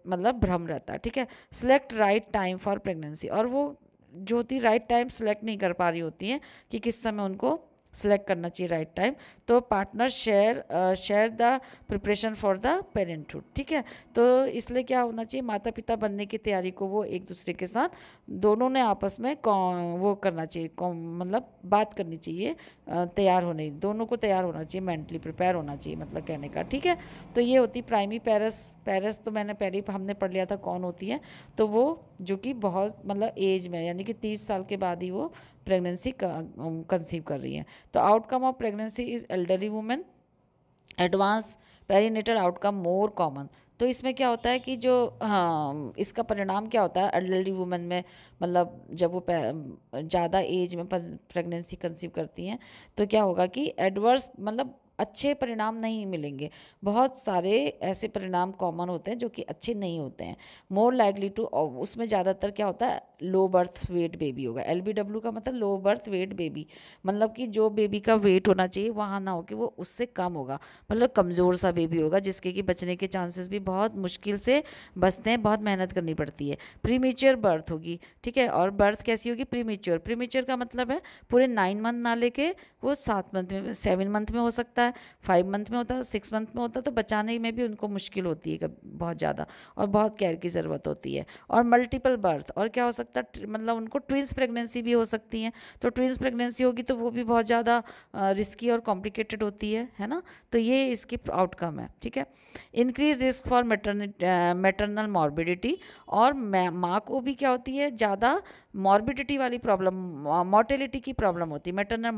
मतलब भ्रम रहता है, ठीक है। Select right time for pregnancy, और वो जो होती राइट टाइम सेलेक्ट नहीं कर पा रही होती हैं कि किस समय उनको सेलेक्ट करना चाहिए राइट टाइम। तो partner share the preparation for the parenthood, ठीक है। तो इसलिए क्या होना चाहिए, माता पिता बनने की तैयारी को वो एक दूसरे के साथ दोनों ने आपस में वो करना चाहिए, मतलब बात करनी चाहिए, तैयार होने, दोनों को तैयार होना चाहिए, मेंटली प्रिपेयर होना चाहिए, मतलब कहने का, ठीक है। तो ये होती प्राइमरी पेरेंट्स तो मैंने पहले ही हमने पढ़ लिया था कौन होती है। तो वो जो कि बहुत मतलब एज में यानी कि 30 साल के बाद ही वो प्रेगनेंसी कंसीव कर रही हैं। तो outcome of pregnancy is elderly women, advance perinatal outcome more common. तो इसमें क्या होता है कि जो हाँ इसका परिणाम क्या होता है एल्डरली वुमेन में, मतलब जब वो ज़्यादा एज में प्रेगनेंसी कंसीव करती हैं तो क्या होगा कि एडवर्स मतलब अच्छे परिणाम नहीं मिलेंगे। बहुत सारे ऐसे परिणाम कॉमन होते हैं जो कि अच्छे नहीं होते हैं। मोर लाइकली टू, उसमें ज़्यादातर क्या होता है, लो बर्थ वेट बेबी होगा। LBW का मतलब लो बर्थ वेट बेबी, मतलब कि जो बेबी का वेट होना चाहिए वहाँ ना हो कि वो उससे कम होगा, मतलब कमज़ोर सा बेबी होगा जिसके कि बचने के चांसेस भी बहुत मुश्किल से बचते हैं, बहुत मेहनत करनी पड़ती है। प्रीमेच्योर बर्थ होगी, ठीक है। और बर्थ कैसी होगी, प्रीमेच्योर। प्रीमेच्योर का मतलब है पूरे 9 मंथ ना लेके वो 7 मंथ में, 7 मंथ में हो सकता है, 5 मंथ में होता है, 6 मंथ में होता है। तो बचाने में भी उनको मुश्किल होती है बहुत ज़्यादा, और बहुत केयर की ज़रूरत होती है। और मल्टीपल बर्थ, और क्या हो सकता है, मतलब उनको ट्विंस प्रेगनेंसी भी हो सकती हैं। तो ट्विंस प्रेगनेंसी होगी तो वो भी बहुत ज़्यादा रिस्की और कॉम्प्लिकेटेड होती है ना। तो ये इसकी आउटकम है, ठीक है। Increase risk for maternal morbidity, और माँ को भी क्या होती है, ज़्यादा मॉर्बिडिटी वाली प्रॉब्लम, मोर्टेलिटी की प्रॉब्लम होती है, मैटरनल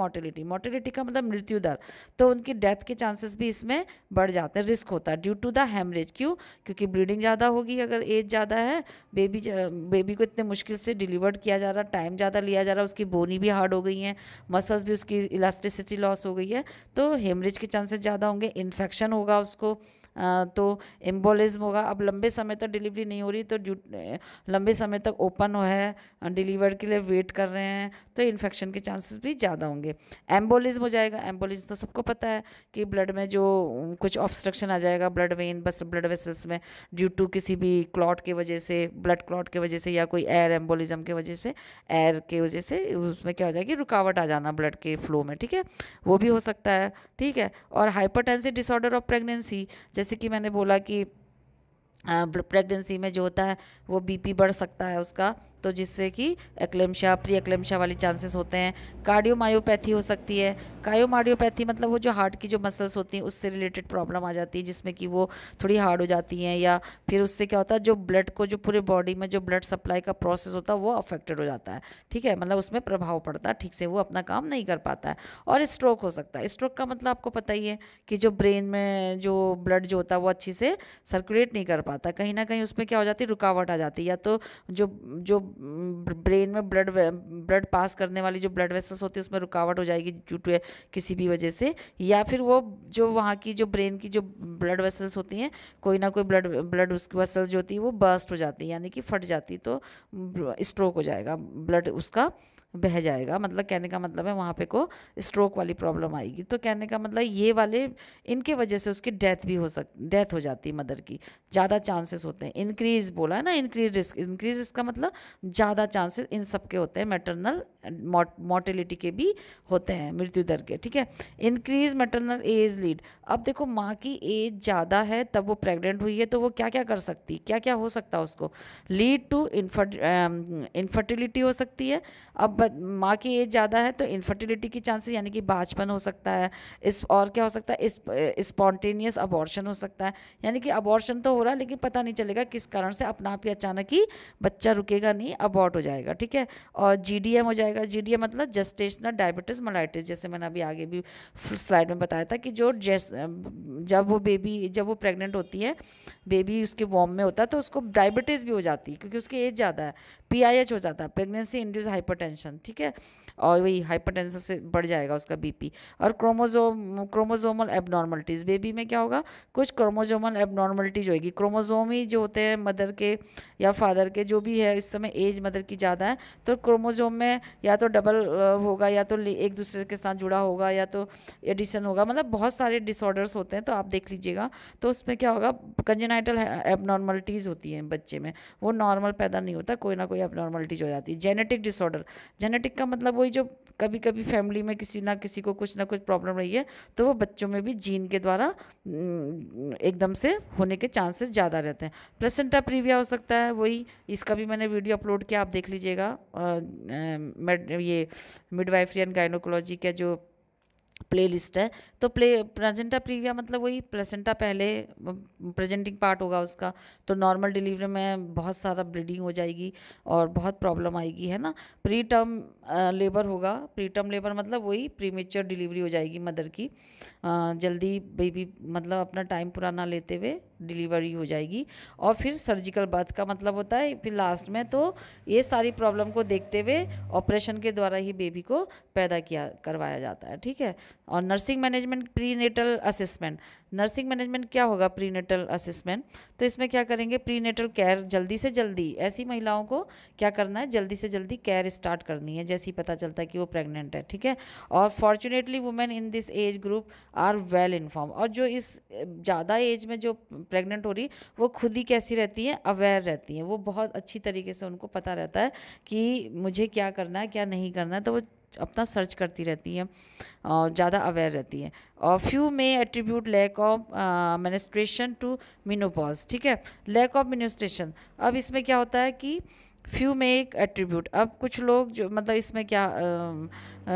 मोर्टेलिटी का मतलब मृत्यु दर। तो उनकी डेथ के चांसेस भी इसमें बढ़ जाते हैं, रिस्क होता है ड्यू टू द हेमरेज। क्यों, क्योंकि ब्लीडिंग ज़्यादा होगी, अगर एज ज़्यादा है, बेबी को इतने मुश्किल से डिलीवर्ड किया जा रहा, टाइम ज़्यादा लिया जा रहा, उसकी बोनी भी हार्ड हो गई है, मसल्स भी उसकी इलास्टिसिटी लॉस हो गई है, तो हेमरेज के चांसेस ज़्यादा होंगे। इन्फेक्शन होगा उसको, तो एम्बोलिज्म होगा। अब लंबे समय तक डिलीवरी नहीं हो रही तो लंबे समय तक ओपन है, डिलीवर के लिए वेट कर रहे हैं, तो इन्फेक्शन के चांसेस भी ज़्यादा होंगे। एम्बोलिज्म हो जाएगा, एम्बोलिज्म तो सबको पता है कि ब्लड में जो कुछ ऑब्स्ट्रक्शन आ जाएगा ब्लड वेन, बस ब्लड वेसल्स में, ड्यू टू किसी भी क्लॉट के वजह से, ब्लड क्लॉट के वजह से, या कोई एयर एम्बोलिज्म के वजह से, एयर के वजह से उसमें क्या हो जाएगी, रुकावट आ जाना ब्लड के फ्लो में, ठीक है, वो भी हो सकता है, ठीक है। और हाइपरटेंसिव डिसऑर्डर ऑफ प्रेगनेंसी, जैसे कि मैंने बोला कि प्रेगनेंसी में जो होता है वो बीपी बढ़ सकता है उसका, तो जिससे कि एक्लेम्शिया, प्री एक्लेम्शिया वाली चांसेस होते हैं। कार्डियोमायोपैथी हो सकती है। कार्डियोमायोपैथी मतलब वो जो हार्ट की जो मसल्स होती हैं उससे रिलेटेड प्रॉब्लम आ जाती है, जिसमें कि वो थोड़ी हार्ड हो जाती हैं, या फिर उससे क्या होता है, जो ब्लड को, जो पूरे बॉडी में जो ब्लड सप्लाई का प्रोसेस होता है वो अफेक्टेड हो जाता है, ठीक है, मतलब उसमें प्रभाव पड़ता है, ठीक से वो अपना काम नहीं कर पाता है। और स्ट्रोक हो सकता है। स्ट्रोक का मतलब आपको पता ही है कि जो ब्रेन में जो ब्लड जो होता है वो अच्छी से सर्कुलेट नहीं कर पाता, कहीं ना कहीं उसमें क्या हो जाती है, रुकावट आ जाती है, या तो जो जो ब्रेन में ब्लड पास करने वाली जो ब्लड वेसल्स होती है उसमें रुकावट हो जाएगी ड्यू टू किसी भी वजह से, या फिर वो जो वहाँ की जो ब्रेन की जो ब्लड वेसल्स होती हैं, कोई ना कोई ब्लड उसकी वेसल्स जो होती है वो बर्स्ट हो जाती है, यानी कि फट जाती, तो स्ट्रोक हो जाएगा, ब्लड उसका बह जाएगा। मतलब कहने का मतलब है वहाँ पे को स्ट्रोक वाली प्रॉब्लम आएगी। तो कहने का मतलब ये वाले इनके वजह से उसकी डेथ हो जाती है मदर की, ज़्यादा चांसेस होते हैं। इंक्रीज बोला है ना, इंक्रीज रिस्क, इंक्रीज इसका मतलब ज़्यादा चांसेस इन सब के होते हैं, मैटरनल मोर्टेलिटी के भी होते हैं, मृत्यु दर के, ठीक है। इंक्रीज मैटरनल एज लीड, अब देखो माँ की एज ज़्यादा है तब वो प्रेग्नेंट हुई है, तो वो क्या क्या कर सकती, क्या क्या हो सकता है उसको, लीड टू इनफर्टिलिटी हो सकती है। अब माँ की एज ज़्यादा है तो इनफर्टिलिटी की चांसेस, यानी कि बांझपन हो सकता है। इस और क्या हो सकता है, स्पॉन्टेनियस अबॉर्शन हो सकता है, यानी कि अबॉर्शन तो हो रहा है लेकिन पता नहीं चलेगा किस कारण से, अपना आप ही अचानक ही बच्चा रुकेगा नहीं, अबॉर्ट हो जाएगा, ठीक है। और जीडीएम हो जाएगा, जीडीएम मतलब जेस्टेशनल डायबिटीज मेलाइटिस, जैसे मैंने अभी आगे भी स्लाइड में बताया था कि जब वो प्रेग्नेंट होती है, बेबी उसके वॉर्म में होता है, तो उसको डायबिटीज़ भी हो जाती है क्योंकि उसकी एज ज़्यादा है। पीआईएच हो जाता है, प्रेगनेंसी इंड्यूस हाइपरटेंशन, ठीक है, और वही हाइपरटेंशन से बढ़ जाएगा उसका बीपी। और क्रोमोजोमल एबनॉर्मलिटीज़, बेबी में क्या होगा, कुछ क्रोमोजोमल एबनॉर्मलिटीज होगी। क्रोमोजोम ही जो होते हैं मदर के या फादर के, जो भी है, इस समय एज मदर की ज़्यादा है तो क्रोमोजोम में या तो डबल होगा, या तो एक दूसरे के साथ जुड़ा होगा, या तो एडिशन होगा, मतलब बहुत सारे डिसऑर्डर्स होते हैं, तो आप देख लीजिएगा। तो उसमें क्या होगा, कंजेनाइटल एबनॉर्मलिटीज़ होती हैं बच्चे में, वो नॉर्मल पैदा नहीं होता, कोई ना कोई एबनॉर्मलिटीज हो जाती है। जेनेटिक डिसऑर्डर, जेनेटिक का मतलब वही जो कभी कभी फैमिली में किसी ना किसी को कुछ ना कुछ प्रॉब्लम रही है, तो वो बच्चों में भी जीन के द्वारा एकदम से होने के चांसेस ज़्यादा रहते हैं। प्लेसेंटा प्रीविया हो सकता है, वही इसका भी मैंने वीडियो अपलोड किया, आप देख लीजिएगा। ये मिडवाइफरी एंड गायनोकोलॉजी का जो प्ले लिस्ट है, तो प्लेसेंटा प्रीविया मतलब वही प्लेसेंटा पहले प्रेजेंटिंग पार्ट होगा उसका, तो नॉर्मल डिलीवरी में बहुत सारा ब्लीडिंग हो जाएगी और बहुत प्रॉब्लम आएगी, है ना। प्री टर्म लेबर होगा, प्री टर्म लेबर मतलब वही प्रीमेच्योर डिलीवरी हो जाएगी मदर की, जल्दी बेबी मतलब अपना टाइम पूरा ना लेते हुए डिलीवरी हो जाएगी। और फिर सर्जिकल बर्थ का मतलब होता है फिर लास्ट में, तो ये सारी प्रॉब्लम को देखते हुए ऑपरेशन के द्वारा ही बेबी को पैदा करवाया जाता है, ठीक है। और nursing management, prenatal assessment, nursing management क्या होगा, प्री नेटल असेसमेंट, तो इसमें क्या करेंगे, प्री नेटल केयर, जल्दी से जल्दी ऐसी महिलाओं को क्या करना है, जल्दी से जल्दी केयर स्टार्ट करनी है जैसे ही पता चलता है कि वो प्रेग्नेंट है, ठीक है। और fortunately women in this age group are well inform, और जो इस ज़्यादा एज में जो प्रेग्नेंट हो रही, वो खुद ही कैसी रहती हैं, अवेयर रहती हैं, वो बहुत अच्छी तरीके से उनको पता रहता है कि मुझे क्या करना है क्या नहीं करना है, तो वो अपना सर्च करती रहती हैं और ज़्यादा अवेयर रहती हैं। और few may attribute lack of menstruation to menopause, ठीक है, लैक ऑफ मिनिस्ट्रेशन। अब इसमें क्या होता है कि फ्यू में एक एट्रीब्यूट, अब कुछ लोग जो मतलब इसमें क्या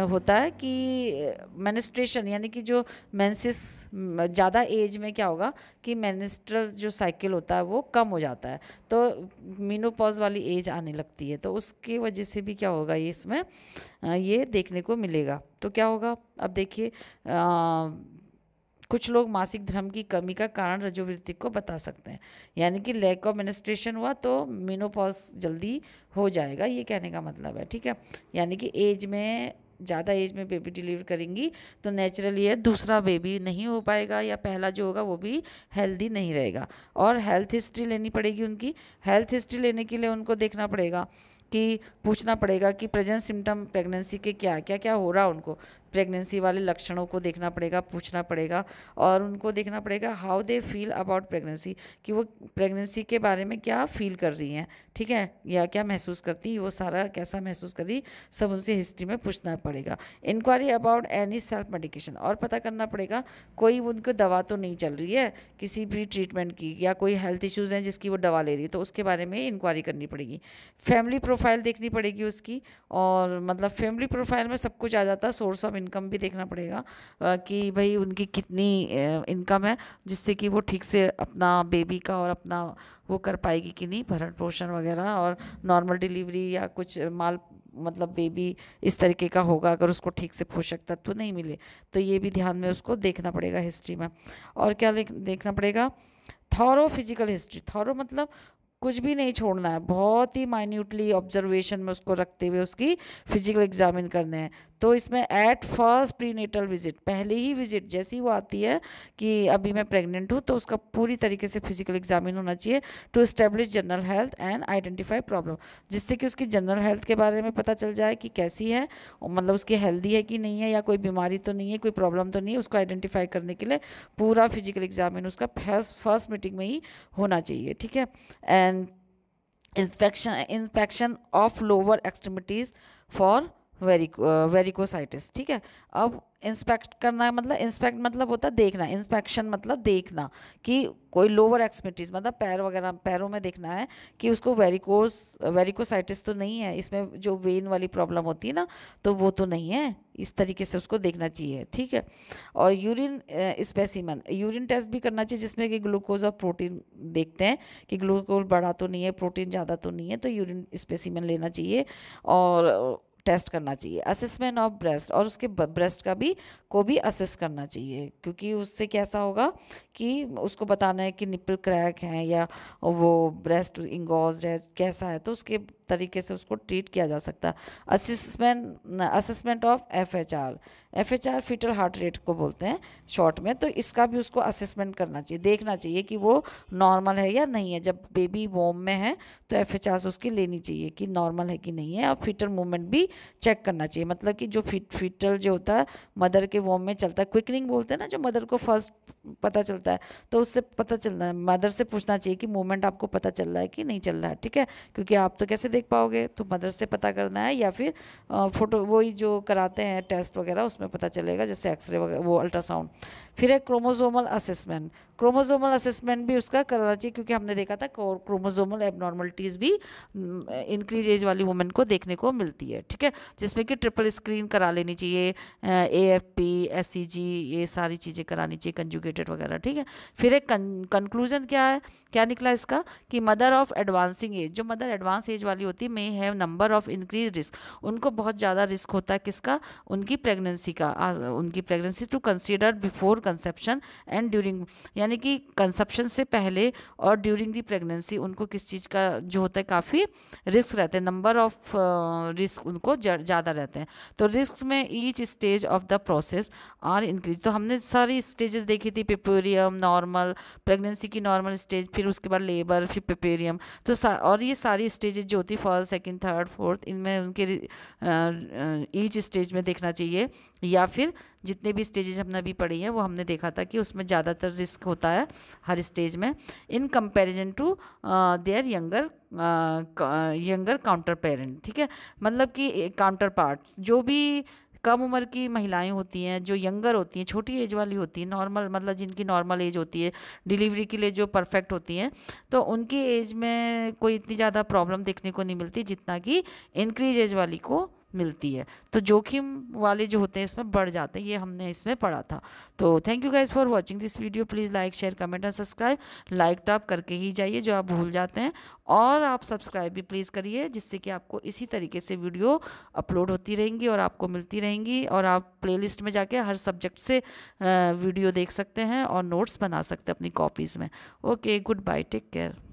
होता है कि मेनिस्ट्रेशन यानी कि जो मेंसिस ज़्यादा एज में क्या होगा कि मेनिस्ट्रल जो साइकिल होता है वो कम हो जाता है, तो मीनोपॉज वाली एज आने लगती है, तो उसकी वजह से भी क्या होगा ये इसमें ये देखने को मिलेगा। तो क्या होगा, अब देखिए कुछ लोग मासिक धर्म की कमी का कारण रजोवृत्ति को बता सकते हैं, यानी कि लैक ऑफ मेनिस्ट्रेशन हुआ तो मेनोपॉज जल्दी हो जाएगा, ये कहने का मतलब है, ठीक है। यानी कि एज में ज़्यादा एज में बेबी डिलीवर करेंगी तो नेचुरली है दूसरा बेबी नहीं हो पाएगा, या पहला जो होगा वो भी हेल्दी नहीं रहेगा। और हेल्थ हिस्ट्री लेनी पड़ेगी उनकी, हेल्थ हिस्ट्री लेने के लिए उनको देखना पड़ेगा कि पूछना पड़ेगा कि प्रेजेंट सिम्टम प्रेगनेंसी के क्या क्या क्या हो रहा है, उनको प्रेगनेंसी वाले लक्षणों को देखना पड़ेगा, पूछना पड़ेगा। और उनको देखना पड़ेगा how they feel about pregnancy, कि वो प्रेगनेंसी के बारे में क्या फील कर रही हैं, ठीक है, या क्या महसूस करती है, वो सारा कैसा महसूस कर रही, सब उनसे हिस्ट्री में पूछना पड़ेगा। Inquiry about any self medication, और पता करना पड़ेगा कोई उनको दवा तो नहीं चल रही है किसी भी ट्रीटमेंट की, या कोई हेल्थ इश्यूज़ हैं जिसकी वो दवा ले रही है, तो उसके बारे में इंक्वायरी करनी पड़ेगी। फैमिली प्रोफाइल देखनी पड़ेगी उसकी, और मतलब फैमिली प्रोफाइल में सब कुछ आ जाता है, सोर्स ऑफ इनकम भी देखना पड़ेगा कि भाई उनकी कितनी इनकम है जिससे कि वो ठीक से अपना बेबी का और अपना वो कर पाएगी कि नहीं, भरण पोषण वगैरह, और नॉर्मल डिलीवरी या कुछ माल मतलब बेबी इस तरीके का होगा अगर उसको ठीक से पोषक तत्व नहीं मिले, तो ये भी ध्यान में उसको देखना पड़ेगा हिस्ट्री में। और क्या देखना पड़ेगा, थॉरो फिजिकल हिस्ट्री, थॉरो मतलब कुछ भी नहीं छोड़ना है, बहुत ही माइन्यूटली ऑब्जर्वेशन में उसको रखते हुए उसकी फिजिकल एग्जामिन करने हैं। तो इसमें एट फर्स्ट प्रीनेटल विजिट, पहले ही विजिट जैसे ही वो आती है कि अभी मैं प्रेग्नेंट हूँ, तो उसका पूरी तरीके से फिजिकल एग्जामिन होना चाहिए to establish general health and identify problem, जिससे कि उसकी जनरल हेल्थ के बारे में पता चल जाए कि कैसी है, मतलब उसकी हेल्दी है कि नहीं है, या कोई बीमारी तो नहीं है, कोई प्रॉब्लम तो नहीं है। उसको आइडेंटिफाई करने के लिए पूरा फिजिकल एग्जामिन उसका फर्स्ट मीटिंग में ही होना चाहिए, ठीक है। And inspection of lower extremities for varicosities, ठीक है। अब इंस्पेक्ट करना है, मतलब इंस्पेक्ट मतलब होता है देखना, इंस्पेक्शन मतलब देखना कि कोई लोअर एक्सट्रीमिटीज मतलब पैर वगैरह, पैरों में देखना है कि उसको वेरिकोसाइटिस तो नहीं है, इसमें जो वेन वाली प्रॉब्लम होती है ना, तो वो तो नहीं है, इस तरीके से उसको देखना चाहिए, ठीक है। और यूरिन स्पेसिमन, यूरिन टेस्ट भी करना चाहिए जिसमें कि ग्लूकोज और प्रोटीन देखते हैं कि ग्लूकोज बढ़ा तो नहीं है, प्रोटीन ज़्यादा तो नहीं है, तो यूरिन स्पेसिमन लेना चाहिए और टेस्ट करना चाहिए। असेसमेंट ऑफ ब्रेस्ट, और उसके ब्रेस्ट का भी को भी असेस करना चाहिए, क्योंकि उससे कैसा होगा कि उसको बताना है कि निपल क्रैक है या वो ब्रेस्ट इंगोज्ड है, कैसा है, तो उसके तरीके से उसको ट्रीट किया जा सकता है। Assessment of FHR fetal heart rate को बोलते हैं शॉर्ट में, तो इसका भी उसको असेसमेंट करना चाहिए, देखना चाहिए कि वो नॉर्मल है या नहीं है। जब बेबी वॉर्म में है तो एफएचआर उसकी लेनी चाहिए कि नॉर्मल है कि नहीं है, और फीटल मूवमेंट भी चेक करना चाहिए, मतलब कि जो फीटल जो होता है मदर के वॉर्म में चलता है, क्विकनिंग बोलते हैं ना, जो मदर को फर्स्ट पता चलता है, तो उससे पता चलना है, मदर से पूछना चाहिए कि मूवमेंट आपको पता चल रहा है कि नहीं चल रहा है, ठीक है। क्योंकि आप तो कैसे देख पाओगे, तो मदर से पता करना है, या फिर फोटो वही जो कराते हैं टेस्ट वगैरह उसमें पता चलेगा, जैसे एक्सरे वगैरह, वो अल्ट्रासाउंड। फिर है क्रोमोसोमल असेसमेंट, क्रोमोसोमल असेसमेंट भी उसका करना चाहिए, क्योंकि हमने देखा था क्रोमोसोमल एबनॉर्मलिटीज़ भी इंक्रीज एज वाली वुमेन को देखने को मिलती है, ठीक है, जिसमें कि ट्रिपल स्क्रीन करा लेनी चाहिए, AFP SCG ये सारी चीज़ें करानी चाहिए, कंजुगेटेड वगैरह, ठीक है। फिर एक कंक्लूजन क्या है, क्या निकला इसका कि मदर ऑफ एडवांसिंग एज, जो मदर एडवांस एज वाली होती है, may have number of increase risk, उनको बहुत ज़्यादा रिस्क होता है किसका, उनकी प्रेगनेंसी का, उनकी pregnancy to consider before conception and during, यानी कि कंसेप्शन से पहले और ड्यूरिंग दी प्रेगनेंसी उनको किस चीज़ का जो होता है काफ़ी रिस्क रहते हैं, नंबर ऑफ रिस्क उनको ज़्यादा रहते हैं। तो रिस्क में each stage of the process are increase, तो हमने सारी स्टेजेस देखी थी, पिपेरियम, नॉर्मल, प्रेगनेंसी की नॉर्मल स्टेज, फिर उसके बाद लेबर, फिर पिपेरियम, तो और ये सारी स्टेजेस जो होती है फर्स्ट सेकंड थर्ड फोर्थ, इनमें उनके ईच स्टेज में देखना चाहिए, या फिर जितने भी स्टेजेस हमने अभी पढ़ी हैं वो हमने देखा था कि उसमें ज़्यादातर रिस्क होता है हर स्टेज में, in comparison to their younger counter parent, ठीक है, मतलब कि काउंटर पार्ट्स, जो भी कम उम्र की महिलाएं होती हैं, जो यंगर होती हैं, छोटी एज वाली होती हैं, नॉर्मल मतलब जिनकी नॉर्मल एज होती है डिलीवरी के लिए, जो परफेक्ट होती हैं, तो उनकी एज में कोई इतनी ज़्यादा प्रॉब्लम देखने को नहीं मिलती जितना कि इंक्रीज एज वाली को मिलती है। तो जोखिम वाले जो होते हैं इसमें बढ़ जाते हैं, ये हमने इसमें पढ़ा था। तो thank you guys for watching this video, please like share comment और सब्सक्राइब, लाइक तो आप करके ही जाइए जो आप भूल जाते हैं, और आप सब्सक्राइब भी प्लीज़ करिए, जिससे कि आपको इसी तरीके से वीडियो अपलोड होती रहेंगी और आपको मिलती रहेंगी, और आप प्लेलिस्ट में जाके हर सब्जेक्ट से वीडियो देख सकते हैं और नोट्स बना सकते हैं अपनी कॉपीज़ में। Okay, goodbye, take care.